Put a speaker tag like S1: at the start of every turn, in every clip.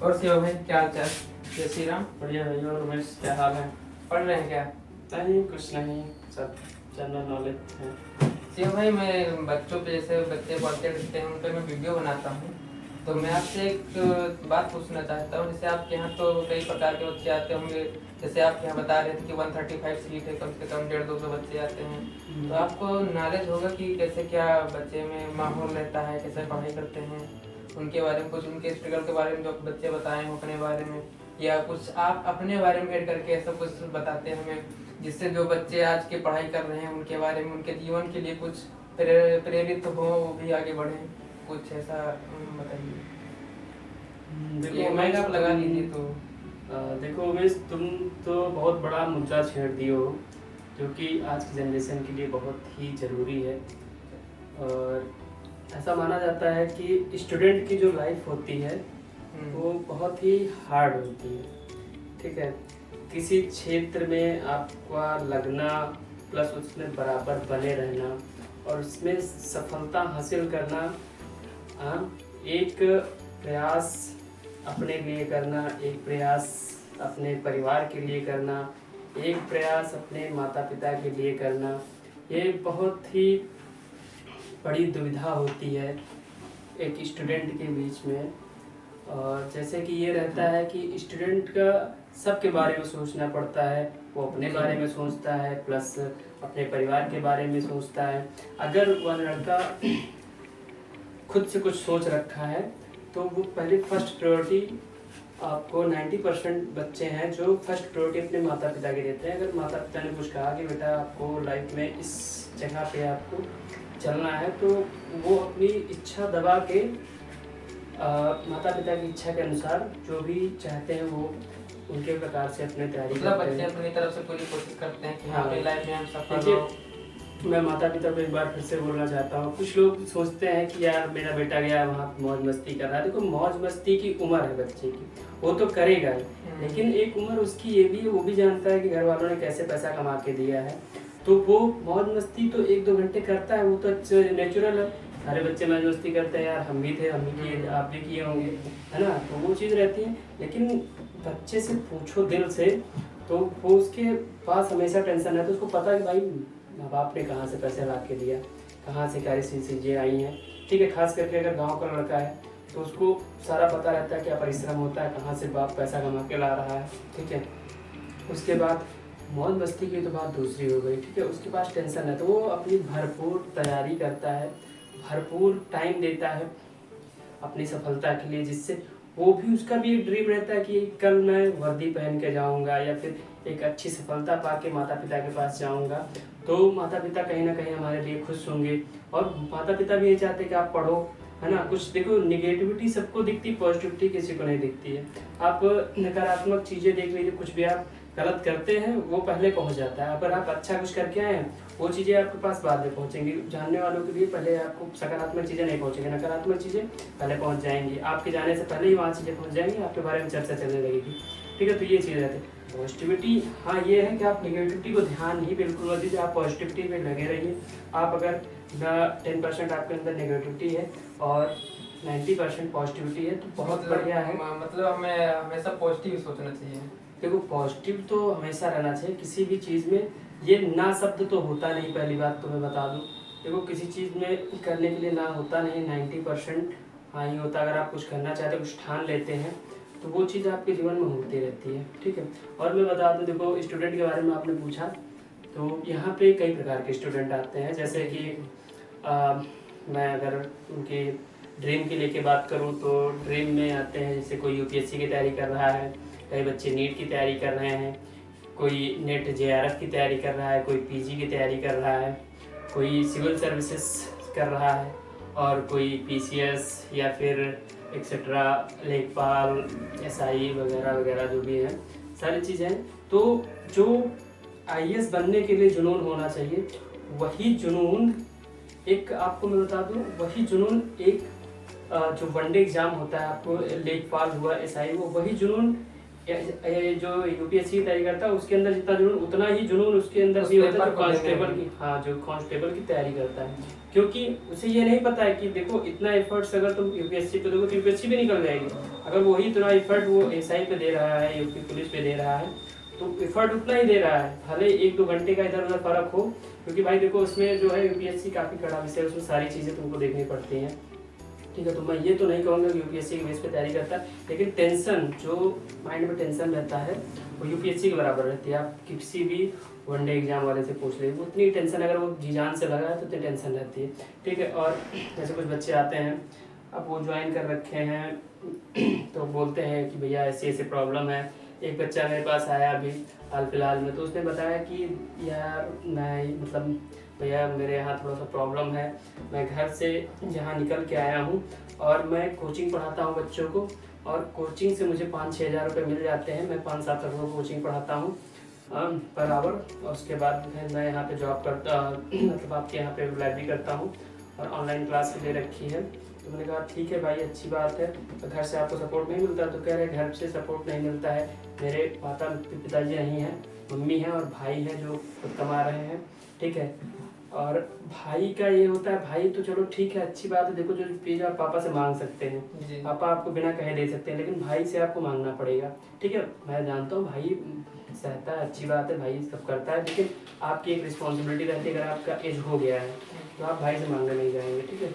S1: और शिव भाई क्या हाल चाल? जय श्री राम।
S2: बढ़िया भाई। और उमेश क्या हाल है?
S1: पढ़ रहे हैं क्या?
S2: नहीं, कुछ नहीं, सब जनरल नॉलेज है।
S1: शिव भाई, मैं बच्चों पे, जैसे बच्चे पढ़ते लिखते हैं उन पे मैं वीडियो बनाता हूँ, तो मैं आपसे एक बात पूछना चाहता हूँ। जैसे आपके यहाँ तो कई प्रकार के बच्चे आते होंगे, जैसे आप यहाँ बता रहे थे कि 135 सीट है, कम से कम 150-200 बच्चे आते हैं, तो आपको नॉलेज होगा कि कैसे क्या बच्चे में माहौल रहता है, कैसे पढ़ाई करते हैं, उनके बारे में कुछ, उनके स्ट्रगल के बारे में जो बच्चे बताएं हो अपने बारे में, या कुछ आप अपने बारे में ऐड करके ऐसा कुछ बताते हैं हमें, जिससे जो बच्चे आज की पढ़ाई कर रहे हैं उनके बारे में, उनके जीवन के लिए कुछ प्रेरित हो, वो भी आगे बढ़े, कुछ ऐसा बताइए।
S2: देखो
S1: मैं
S2: उमेश,
S1: आप लगा लीजिए तो।
S2: देखो उमेश, तुम तो बहुत बड़ा मुद्दा छेड़ दिए हो जो कि आज की जनरेशन के लिए बहुत ही ज़रूरी है। और ऐसा माना जाता है कि स्टूडेंट की जो लाइफ होती है वो बहुत ही हार्ड होती है। ठीक है, किसी क्षेत्र में आपका लगना प्लस उसमें बराबर बने रहना और उसमें सफलता हासिल करना, एक प्रयास अपने लिए करना, एक प्रयास अपने परिवार के लिए करना, एक प्रयास अपने माता पिता के लिए करना, ये बहुत ही बड़ी दुविधा होती है एक स्टूडेंट के बीच में। और जैसे कि ये रहता है कि स्टूडेंट का सबके बारे में सोचना पड़ता है, वो अपने बारे में सोचता है प्लस अपने परिवार के बारे में सोचता है। अगर वह लड़का खुद से कुछ सोच रखा है तो वो पहले फर्स्ट प्रायोरिटी, आपको 90% बच्चे हैं जो फर्स्ट प्रायोरिटी अपने माता पिता के देते हैं। अगर माता पिता ने कुछ कहा कि बेटा आपको लाइफ में इस जगह पे आपको चलना है, तो वो अपनी इच्छा दबा के माता पिता की इच्छा के अनुसार जो भी चाहते हैं वो उनके प्रकार से अपने तैयारी करते हैं।
S1: बच्चे अपनी तरफ से पूरी कोशिश करते हैं कि हाँ अपनी लाइफ में हम सफल
S2: देखिए,
S1: हो।
S2: मैं माता पिता को एक बार फिर से बोलना चाहता हूँ, कुछ लोग सोचते हैं कि यार मेरा बेटा गया वहाँ मौज मस्ती कर रहा है। देखो, मौज मस्ती की उम्र है बच्चे की, वो तो करेगा ही, लेकिन एक उम्र उसकी ये भी है, वो भी जानता है कि घर वालों ने कैसे पैसा कमा के दिया है, तो वो मौज मस्ती तो 1-2 घंटे करता है, वो तो नेचुरल है। सारे बच्चे मौज मस्ती करते हैं यार, हम भी थे, हम भी किए, आप भी किए होंगे, है ना, तो वो चीज़ रहती है। लेकिन बच्चे से पूछो दिल से तो वो उसके पास हमेशा टेंशन है, तो उसको पता है कि भाई माँ बाप ने कहाँ से पैसे ला के दिया, कहाँ से क्या चीज़ें आई हैं। ठीक है, खास करके अगर गांव का लड़का है तो उसको सारा पता रहता है क्या परिश्रम होता है, कहाँ से बाप पैसा कमा के ला रहा है। ठीक है, उसके बाद मौज मस्ती की तो बात दूसरी हो गई। ठीक है, उसके पास टेंशन है तो वो अपनी भरपूर तैयारी करता है, भरपूर टाइम देता है अपनी सफलता के लिए, जिससे वो भी, उसका भी एक ड्रीम रहता है कि कल मैं वर्दी पहन के जाऊंगा या फिर एक अच्छी सफलता पा के माता पिता के पास जाऊंगा, तो माता पिता कहीं ना कहीं हमारे लिए खुश होंगे। और माता पिता भी ये चाहते हैं कि आप पढ़ो, है ना। कुछ देखो, निगेटिविटी सबको दिखती, पॉजिटिविटी किसी को नहीं दिखती है। आप नकारात्मक चीज़ें देख लीजिए, कुछ भी आप गलत करते हैं वो पहले पहुंच जाता है, अगर आप अच्छा कुछ करके आए हैं वो चीज़ें आपके पास बाद में पहुंचेंगी। जानने वालों के लिए पहले आपको सकारात्मक चीज़ें नहीं पहुंचेंगी, नकारात्मक चीज़ें पहले पहुंच जाएंगी, आपके जाने से पहले ही वहाँ चीज़ें पहुंच जाएंगी, आपके बारे में चर्चा चलने लगेगी। ठीक है, तो ये चीज़ रहती है। पॉजिटिविटी, हाँ ये है कि आप निगेटिविटी को ध्यान ही बिल्कुल मत दीजिए, आप पॉजिटिविटी में लगे रहिए। आप अगर 10% आपके अंदर निगेटिविटी है और 90% पॉजिटिविटी है तो बहुत बढ़िया है।
S1: मतलब हमें हमेशा पॉजिटिव सोचना चाहिए।
S2: देखो, पॉजिटिव तो हमेशा रहना चाहिए किसी भी चीज़ में, ये ना शब्द तो होता नहीं, पहली बात तो मैं बता दूं। देखो, किसी चीज़ में करने के लिए ना होता नहीं, 90% हाँ ही होता। अगर आप कुछ करना चाहते हैं, कुछ ठान लेते हैं, तो वो चीज़ आपके जीवन में होती रहती है। ठीक है, और मैं बता दूं, देखो स्टूडेंट के बारे में आपने पूछा, तो यहाँ पे कई प्रकार के स्टूडेंट आते हैं। जैसे कि मैं अगर उनके ड्रीम की लेके बात करूँ तो ड्रीम में आते हैं, जैसे कोई यूपीएससी की तैयारी कर रहा है, कई बच्चे नीट की तैयारी कर रहे हैं, कोई नेट जेआरएफ की तैयारी कर रहा है, कोई पीजी की तैयारी कर रहा है, कोई सिविल सर्विसेज कर रहा है, और कोई पीसीएस या फिर एक्सेट्रा लेखपाल, एसआई वगैरह वगैरह जो भी हैं सारी चीज़ें। तो जो आईएएस बनने के लिए जुनून होना चाहिए, वही जुनून एक, आपको मैं बता दूं, वही जुनून एक जो वनडे एग्जाम होता है, आपको लेखपाल हुआ, एसआई, वो वही जुनून जो यूपीएससी की तैयारी करता है उसके अंदर जितना जुनून, उतना ही जुनून उसके अंदर भी होता है जो कांस्टेबल की, हाँ, जो कांस्टेबल की तैयारी करता है। क्योंकि उसे ये नहीं पता है कि देखो इतना एफर्ट्स अगर तुम यूपीएससी पे दोगे तो यूपीएससी भी निकल जाएगी। अगर वही इतना एफर्ट वो एसआई पे दे रहा है, यूपी पुलिस पे दे रहा है, तो एफर्ट उतना ही दे रहा है, भले 1-2 घंटे का इधर उधर फर्क हो। क्योंकि भाई देखो उसमें जो है यूपीएससी काफ़ी कड़ा विषय है, उसमें सारी चीज़ें तुमको देखनी पड़ती हैं, ठीक है। तो मैं ये तो नहीं कहूँगा कि यूपीएससी के बेस पे तैयारी करता है, लेकिन टेंशन जो माइंड में टेंशन रहता है वो यूपीएससी के बराबर रहती है। आप किसी भी वनडे एग्जाम वाले से पूछ ले, उतनी टेंशन अगर वो जी जान से लगा है तो उतनी टेंशन रहती है, ठीक है। और जैसे कुछ बच्चे आते हैं, अब वो ज्वाइन कर रखे हैं तो बोलते हैं कि भैया ऐसी ऐसी प्रॉब्लम है। एक बच्चा मेरे पास आया अभी हाल फिलहाल में, तो उसने बताया कि यार मैं मतलब भैया मेरे यहाँ थोड़ा सा प्रॉब्लम है, मैं घर से यहाँ निकल के आया हूँ और मैं कोचिंग पढ़ाता हूँ बच्चों को, और कोचिंग से मुझे 5-6 हज़ार रुपये मिल जाते हैं। मैं 5-7 तक को कोचिंग पढ़ाता हूँ पर आवर, और उसके बाद मैं यहाँ पे जॉब करता मतलब आपके यहाँ पे लाइब्रेरी करता हूँ और ऑनलाइन क्लास ले रखी है। तो मैंने कहा ठीक है भाई, अच्छी बात है। तो घर से आपको सपोर्ट नहीं मिलता? तो कह रहे घर से सपोर्ट नहीं मिलता है, मेरे पिताजी नहीं हैं, मम्मी हैं और भाई है जो खुद कमा रहे हैं, ठीक है। और भाई का ये होता है, भाई तो चलो ठीक है, अच्छी बात है। देखो जो चीज़ आप पापा से मांग सकते हैं, पापा आपको बिना कहे दे सकते हैं, लेकिन भाई से आपको मांगना पड़ेगा, ठीक है। मैं जानता हूँ भाई सहता है, अच्छी बात है, भाई सब करता है, लेकिन आपकी एक रिस्पॉन्सिबिलिटी रहती है, अगर आपका एज हो गया है तो आप भाई से मांगने नहीं जाएंगे, ठीक है।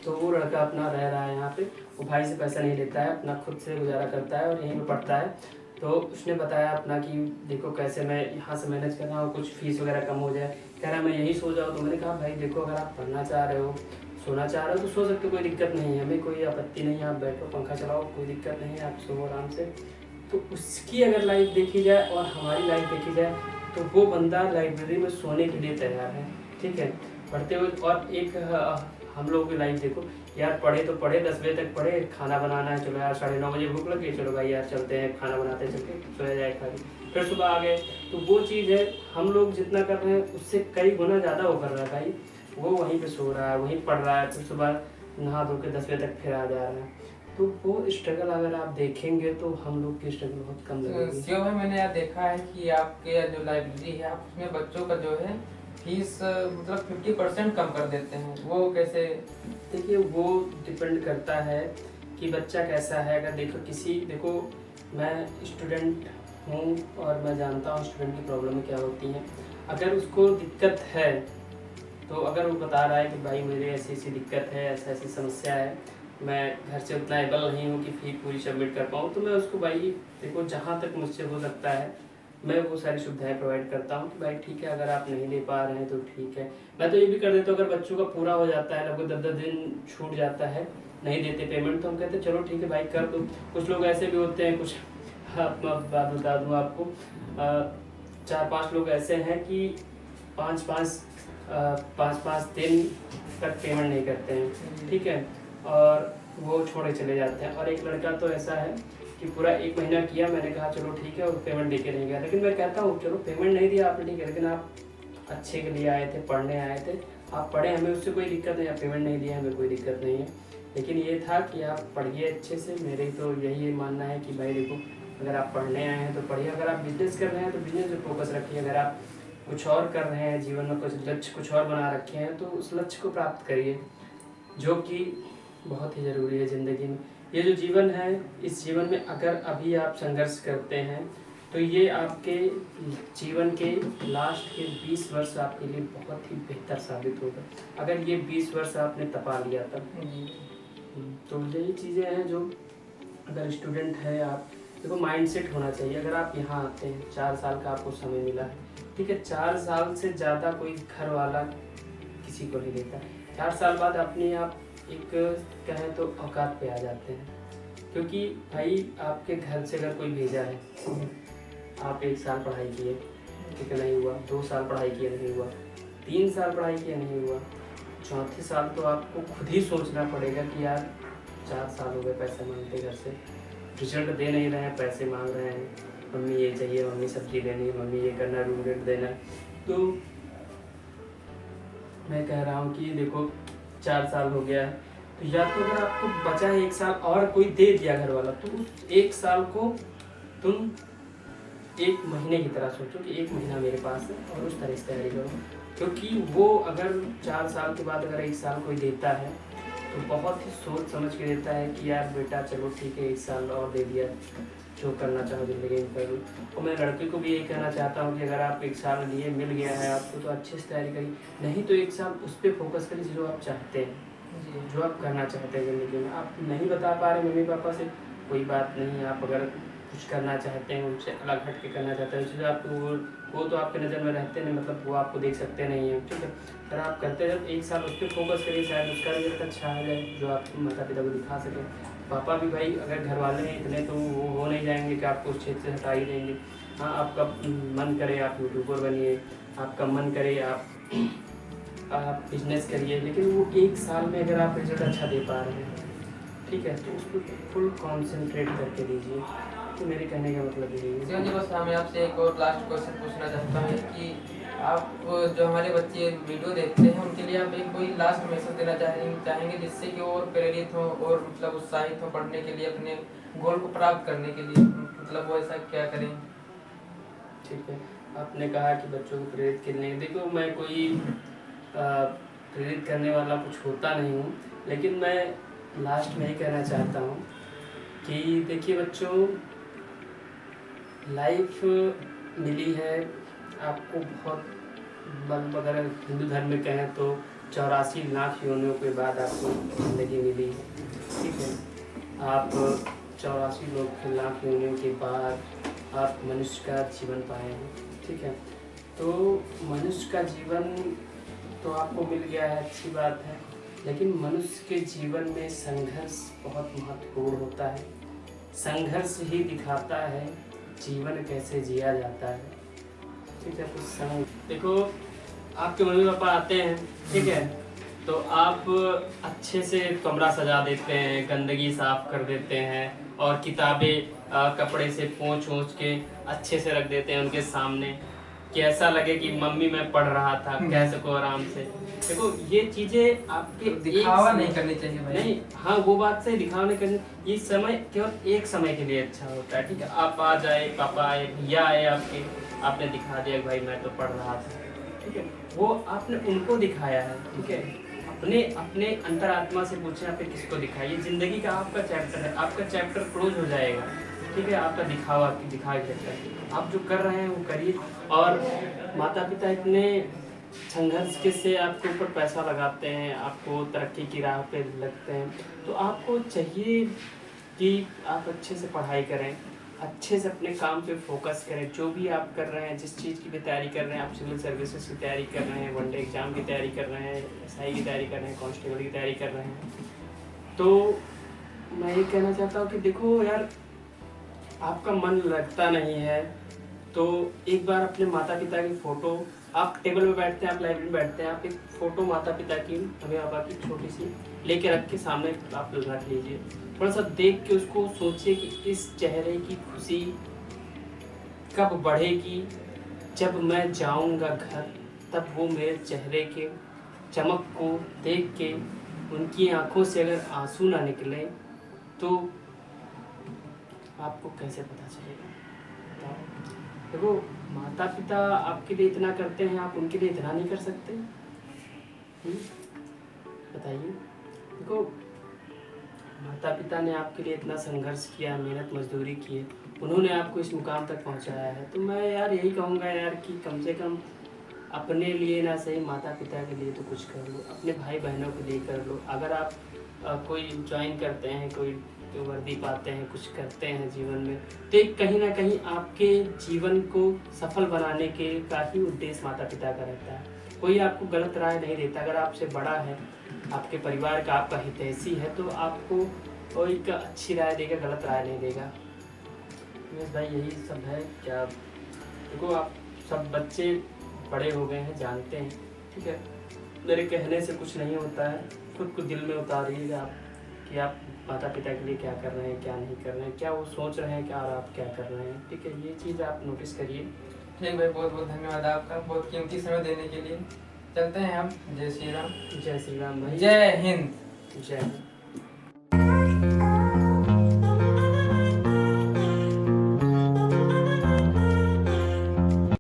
S2: तो वो लड़का अपना रह रहा है यहाँ पे, वो भाई से पैसा नहीं लेता है, अपना खुद से गुजारा करता है और यहीं पे पढ़ता है। तो उसने बताया अपना कि देखो कैसे मैं यहाँ से मैनेज कर रहा हूँ, कुछ फीस वगैरह कम हो जाए। कह रहा मैं यही सो जाऊँ। तो मैंने कहा भाई देखो, अगर आप पढ़ना चाह रहे हो, सोना चाह रहे हो तो सो सकते हो, कोई दिक्कत नहीं है, हमें कोई आपत्ति नहीं है, आप बैठो पंखा चलाओ, कोई दिक्कत नहीं है, आप सो आराम से। तो उसकी अगर लाइफ देखी जाए और हमारी लाइफ देखी जाए तो वो बंदा लाइब्रेरी में सोने के लिए तैयार है, ठीक है, पढ़ते हुए। और एक हम लोगों की लाइफ देखो यार, पढ़े तो पढ़े, 10 बजे तक पढ़े, खाना बनाना है, चलो यार 9:30 बजे भूख लगी, चलो भाई यार चलते हैं खाना बनाते हैं, चल के सोया जाए खा के, फिर सुबह आ गए। तो वो चीज़ है, हम लोग जितना कर रहे हैं उससे कई गुना ज़्यादा वो कर रहा है भाई। वो वहीं पे सो रहा है, वहीं पढ़ रहा है, फिर सुबह नहा धो के 10 बजे तक फिर आ जा रहा है। तो वो स्ट्रगल अगर आप देखेंगे तो हम लोग की स्ट्रगल बहुत कम लगेगी।
S1: शिव भाई, मैंने यार देखा है कि आपके जो लाइब्रेरी है, आप उसमें बच्चों का जो है फीस मतलब 50% कम कर देते हैं, वो कैसे?
S2: देखिए वो डिपेंड करता है कि बच्चा कैसा है। अगर देखो मैं स्टूडेंट हूँ और मैं जानता हूँ स्टूडेंट की प्रॉब्लम क्या होती हैं। अगर उसको दिक्कत है तो अगर वो बता रहा है कि भाई मेरी ऐसी ऐसी दिक्कत है, ऐसा ऐसी समस्या है, मैं घर से उतना एबल नहीं हूँ कि फ़ी पूरी सबमिट कर पाऊँ, तो मैं उसको भाई देखो जहाँ तक मुझसे हो सकता है मैं वो सारी सुविधाएं प्रोवाइड करता हूँ कि भाई ठीक है, अगर आप नहीं दे पा रहे हैं तो ठीक है। मैं तो ये भी कर देता हूँ, अगर बच्चों का पूरा हो जाता है, लगभग 10-10 दिन छूट जाता है, नहीं देते पेमेंट, तो हम कहते हैं चलो ठीक है भाई कर दो। कुछ लोग ऐसे भी होते हैं, कुछ बात बता दूँ आपको, 4-5 लोग ऐसे हैं कि 5-5 दिन तक पेमेंट नहीं करते हैं, ठीक है, और वो छोड़े चले जाते हैं। और एक लड़का तो ऐसा है कि पूरा 1 महीना किया, मैंने कहा चलो ठीक है, और पेमेंट देके नहीं गया। लेकिन मैं कहता हूँ चलो पेमेंट नहीं दिया आपने, ठीक है, लेकिन आप अच्छे के लिए आए थे, पढ़ने आए थे, आप पढ़े, हमें उससे कोई दिक्कत नहीं, आप पेमेंट नहीं दिया हमें कोई दिक्कत नहीं है। लेकिन ये था कि आप पढ़िए अच्छे से। मेरे तो यही मानना है कि भाई देखो, अगर आप पढ़ने आए हैं तो पढ़िए, अगर आप बिजनेस कर रहे हैं तो बिजनेस पे फोकस रखिए, अगर आप कुछ और कर रहे हैं जीवन में, कुछ लक्ष्य कुछ और बना रखे हैं तो उस लक्ष्य को प्राप्त करिए, जो कि बहुत ही ज़रूरी है ज़िंदगी में। ये जो जीवन है, इस जीवन में अगर अभी आप संघर्ष करते हैं तो ये आपके जीवन के लास्ट के 20 वर्ष आपके लिए बहुत ही बेहतर साबित होगा, अगर ये 20 वर्ष आपने तपा लिया तब। तो यही चीज़ें हैं जो, अगर स्टूडेंट है आप, देखो माइंडसेट होना चाहिए। अगर आप यहाँ आते हैं, 4 साल का आपको समय मिला है, ठीक है, 4 साल से ज़्यादा कोई घर वाला किसी को नहीं देता। 4 साल बाद अपने आप एक कहें तो औकात पे आ जाते हैं, क्योंकि भाई आपके घर से अगर कोई भेजा है, आप 1 साल पढ़ाई किए, ठीक है, नहीं हुआ, 2 साल पढ़ाई किए नहीं हुआ, 3 साल पढ़ाई किए नहीं हुआ, 4थे साल तो आपको खुद ही सोचना पड़ेगा कि यार 4 साल हो गए पैसे मांगते घर से, रिजल्ट दे नहीं रहे हैं, पैसे मांग रहे हैं, मम्मी ये चाहिए, मम्मी सब्जी लेनी, मम्मी ये करना, रूम रेंट देना। तो मैं कह रहा हूँ कि देखो 4 साल हो गया है, तो या तो अगर आपको बचा है 1 साल और कोई दे दिया घर वाला, तो उस 1 साल को तुम 1 महीने की तरह सोचो कि 1 महीना मेरे पास है और उस तरह से तैयारी करो। क्योंकि वो अगर 4 साल के बाद अगर 1 साल कोई देता है तो बहुत ही सोच समझ के देता है कि यार बेटा चलो ठीक है 1 साल और दे दिया, जो करना चाहो ज़िंदगी में कर लो। और मैं लड़के को भी यही कहना चाहता हूँ कि अगर आप 1 साल लिए मिल गया है आपको तो अच्छे से तैयारी करिए, नहीं तो 1 साल उस पर फोकस करिए जो आप चाहते हैं, जो आप करना चाहते हैं ज़िंदगी में। आप नहीं बता पा रहे मम्मी पापा से, कोई बात नहीं, आप अगर कुछ करना चाहते हैं उनसे अलग हट के करना चाहते हैं, उससे आपको वो तो आपके नज़र में रहते नहीं, मतलब वो आपको देख सकते नहीं हैं, ठीक है। अगर आप करते हैं 1 साल उस पर फोकस करिए, शायद उसका रिजल्ट अच्छा आ जाए जो आप माता पिता को दिखा सकें। पापा भी भाई अगर घर वाले हैं इतने तो वो हो नहीं जाएंगे कि आपको उस क्षेत्र से हटा ही देंगे। हाँ, आपका मन करे आप यूट्यूबर बनिए, आपका मन करे आप बिजनेस करिए, लेकिन वो 1 साल में अगर आप रिजल्ट अच्छा दे पा रहे हैं, ठीक है, तो उसको फुल कॉन्सेंट्रेट करके दीजिए। तो मेरे कहने का मतलब यही है।
S1: शिवम जी, बस मैं आपसे एक और लास्ट क्वेश्चन पूछना चाहता हूँ कि आप जो हमारे बच्चे वीडियो देखते हैं उनके लिए आप एक कोई लास्ट मैसेज देना चाहेंगे जिससे कि वो और प्रेरित हो और मतलब उत्साहित हो पढ़ने के लिए, अपने गोल को प्राप्त करने के लिए, मतलब वो ऐसा क्या करें?
S2: ठीक है, आपने कहा कि बच्चों को प्रेरित करने, देखो मैं कोई प्रेरित करने वाला कुछ होता नहीं हूँ, लेकिन मैं लास्ट में ही कहना चाहता हूँ कि देखिए बच्चों, लाइफ मिली है आपको बहुत, अगर हिंदू धर्म में कहें तो 84 लाख योनियों के बाद आपको ज़िंदगी मिली है, ठीक है। आप 84 लाख योनियों के बाद आप मनुष्य का जीवन पाए हैं, ठीक है। तो मनुष्य का जीवन तो आपको मिल गया है, अच्छी बात है, लेकिन मनुष्य के जीवन में संघर्ष बहुत महत्वपूर्ण होता है। संघर्ष ही दिखाता है जीवन कैसे जिया जाता है, ठीक है। तो देखो, आपके मम्मी पापा आते हैं, ठीक है, तो आप अच्छे से कमरा सजा देते हैं, गंदगी साफ कर देते हैं और किताबें कपड़े से पोंछ के अच्छे से रख देते हैं उनके सामने कि ऐसा लगे कि मम्मी मैं पढ़ रहा था, कह सको आराम से। देखो ये चीजें आपके
S1: दिखावा नहीं करनी चाहिए भाई।
S2: नहीं, हाँ वो बात से दिखावा नहीं करनी, ये समय केवल एक समय के लिए अच्छा होता है, ठीक है। आप आ जाए, पापा आए, भैया आए आपके, आपने दिखा दिया भाई मैं तो पढ़ रहा था, ठीक है, वो आपने उनको दिखाया है, ठीक है। अपने अंतरात्मा से पूछे आपने किसको दिखाई, जिंदगी का आपका चैप्टर है, आपका चैप्टर क्लोज हो जाएगा, ठीक है। आपका दिखा चैप्टर आप जो कर रहे हैं वो करिए। और माता पिता इतने संघर्ष के से आपके ऊपर पैसा लगाते हैं, आपको तरक्की की राह पे लगते हैं, तो आपको चाहिए कि आप अच्छे से पढ़ाई करें, अच्छे से अपने काम पे फोकस करें। जो भी आप कर रहे हैं, जिस चीज़ की भी तैयारी कर रहे हैं, आप सिविल सर्विसेज की तैयारी कर रहे हैं, वनडे एग्ज़ाम की तैयारी कर रहे हैं, SI की तैयारी कर रहे हैं, कांस्टेबल की तैयारी कर रहे हैं, तो मैं ये कहना चाहता हूँ कि देखो यार, आपका मन लगता नहीं है तो एक बार अपने माता पिता की फ़ोटो, आप टेबल पे बैठते हैं, आप लाइब्रेरी में बैठते हैं, आप एक फ़ोटो माता पिता की, मम्मी पापा की छोटी सी लेके रख के सामने आप रख लीजिए, थोड़ा सा देख के उसको सोचिए कि इस चेहरे की खुशी कब बढ़ेगी, जब मैं जाऊंगा घर, तब वो मेरे चेहरे के चमक को देख के उनकी आंखों से अगर आंसू ना निकले तो आपको कैसे पता चलेगा? देखो, माता पिता आपके लिए इतना करते हैं, आप उनके लिए इतना नहीं कर सकते? बताइए। देखो, माता पिता ने आपके लिए इतना संघर्ष किया, मेहनत मजदूरी की है, उन्होंने आपको इस मुकाम तक पहुंचाया है, तो मैं यार यही कहूँगा यार कि कम से कम अपने लिए ना सही, माता पिता के लिए तो कुछ कर लो, अपने भाई बहनों के लिए कर लो। अगर आप कोई ज्वाइन करते हैं, कोई वर्दी पाते हैं, कुछ करते हैं जीवन में, तो एक कहीं ना कहीं आपके जीवन को सफल बनाने के का ही उद्देश्य माता पिता का रहता है। कोई आपको गलत राय नहीं देता, अगर आपसे बड़ा है, आपके परिवार का, आपका हितैषी है, तो आपको कोई का अच्छी राय देगा, गलत राय नहीं देगा। बस भाई यही सब है। क्या देखो, आप सब बच्चे बड़े हो गए हैं, जानते हैं, ठीक है, मेरे कहने से कुछ नहीं होता है, खुद को दिल में उतारिएगा आप कि आप माता पिता के लिए क्या कर रहे हैं, क्या नहीं कर रहे हैं, क्या वो सोच रहे हैं, क्या और आप क्या कर रहे हैं, ठीक है, ये चीज़ आप नोटिस करिए।
S1: ठीक भाई, बहुत बहुत धन्यवाद आपका, बहुत कीमती समय देने के लिए। चलते हैं हम। जय श्री राम।
S2: जय श्री राम भाई।
S1: जय हिंद।
S2: जय हिंद।